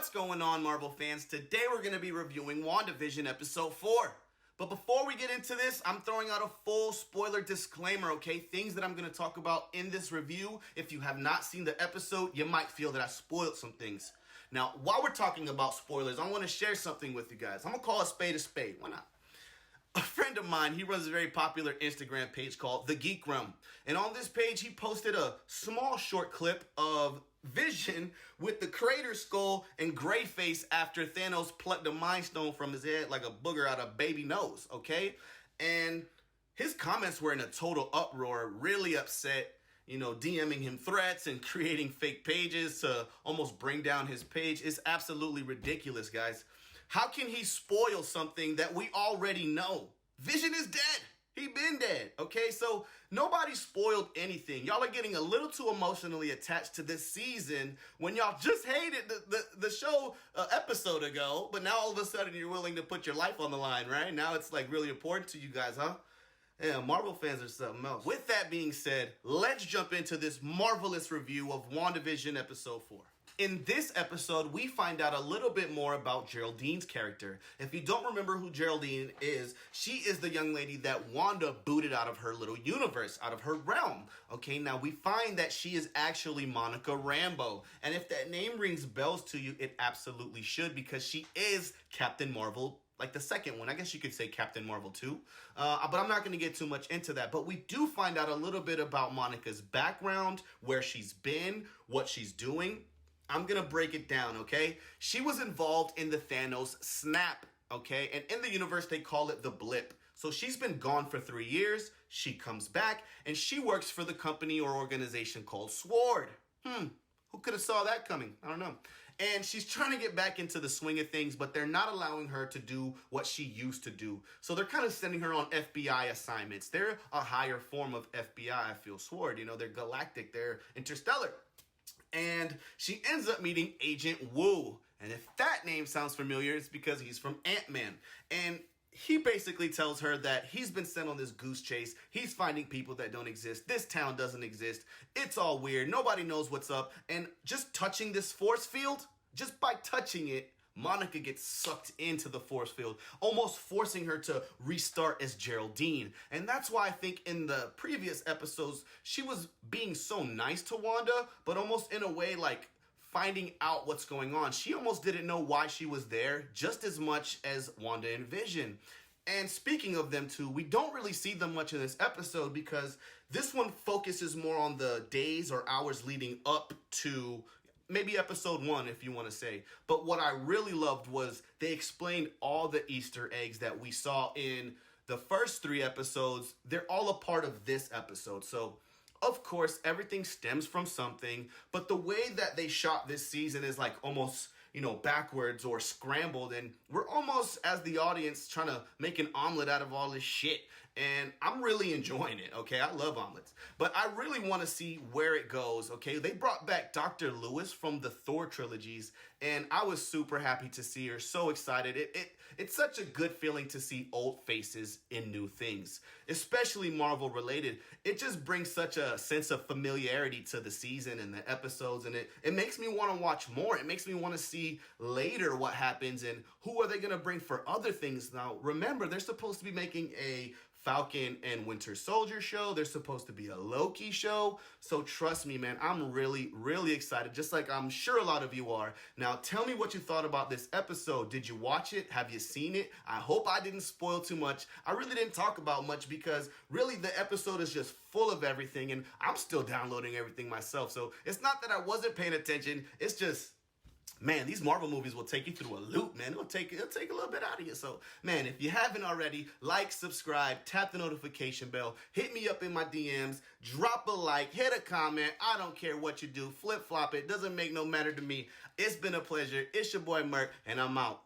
What's going on, Marvel fans? Today we're going to be reviewing WandaVision Episode 4. But before we get into this, I'm throwing out a full spoiler disclaimer, okay? Things that I'm going to talk about in this review. If you have not seen the episode, you might feel that I spoiled some things. Now, while we're talking about spoilers, I want to share something with you guys. I'm going to call a spade a spade. Why not? A friend of mine, he runs a very popular Instagram page called The Geek Realm. And on this page, he posted a small short clip of Vision with the crater skull and gray face after Thanos plucked the Mind Stone from his head like a booger out of baby nose, okay? And his comments were in a total uproar, really upset, DMing him threats and creating fake pages to almost bring down his page. It's absolutely ridiculous, guys. How can he spoil something that we already know? Vision is dead. He been dead, okay? So nobody spoiled anything. Y'all are getting a little too emotionally attached to this season when y'all just hated the show episode ago, but now all of a sudden you're willing to put your life on the line, right? Now it's like really important to you guys, huh? Yeah, Marvel fans are something else. With that being said, let's jump into this marvelous review of WandaVision Episode 4. In this episode, we find out a little bit more about Geraldine's character. If you don't remember who Geraldine is, she is the young lady that Wanda booted out of her little universe, out of her realm. Okay, now we find that she is actually Monica Rambeau. And if that name rings bells to you, it absolutely should, because she is Captain Marvel, like the second one. I guess you could say Captain Marvel 2. But I'm not going to get too much into that. But we do find out a little bit about Monica's background, where she's been, what she's doing. I'm going to break it down, okay? She was involved in the Thanos snap, okay? And in the universe, they call it the blip. So she's been gone for 3 years. She comes back, and she works for the company or organization called SWORD. Who could have saw that coming? I don't know. And she's trying to get back into the swing of things, but they're not allowing her to do what she used to do. So they're kind of sending her on FBI assignments. They're a higher form of FBI, I feel. SWORD, they're galactic, they're interstellar. And she ends up meeting Agent Wu. And if that name sounds familiar, it's because he's from Ant-Man. And he basically tells her that he's been sent on this goose chase. He's finding people that don't exist. This town doesn't exist. It's all weird. Nobody knows what's up. And just touching this force field, just by touching it, Monica gets sucked into the force field, almost forcing her to restart as Geraldine. And that's why I think in the previous episodes, she was being so nice to Wanda, but almost in a way like finding out what's going on. She almost didn't know why she was there just as much as Wanda and Vision. And speaking of them two, we don't really see them much in this episode because this one focuses more on the days or hours leading up to maybe episode 1, if you want to say. But what I really loved was they explained all the Easter eggs that we saw in the first 3 episodes. They're all a part of this episode. So, of course, everything stems from something. But the way that they shot this season is like almost, backwards or scrambled. And we're almost, as the audience, trying to make an omelet out of all this shit. And I'm really enjoying it, okay? I love omelets. But I really want to see where it goes, okay? They brought back Dr. Lewis from the Thor trilogies, and I was super happy to see her, so excited. It's such a good feeling to see old faces in new things, especially Marvel-related. It just brings such a sense of familiarity to the season and the episodes, and it makes me want to watch more. It makes me want to see later what happens and who are they going to bring for other things. Now, remember, they're supposed to be making a Falcon and Winter Soldier show. There's supposed to be a Loki show. So trust me, man, I'm really, really excited, just like I'm sure a lot of you are. Now, tell me what you thought about this episode. Did you watch it? Have you seen it? I hope I didn't spoil too much. I really didn't talk about much because really the episode is just full of everything, and I'm still downloading everything myself. So it's not that I wasn't paying attention. It's just, man, these Marvel movies will take you through a loop, man. It'll take a little bit out of you. So, man, if you haven't already, like, subscribe, tap the notification bell, hit me up in my DMs, drop a like, hit a comment. I don't care what you do. Flip-flop it. Doesn't make no matter to me. It's been a pleasure. It's your boy, Merc, and I'm out.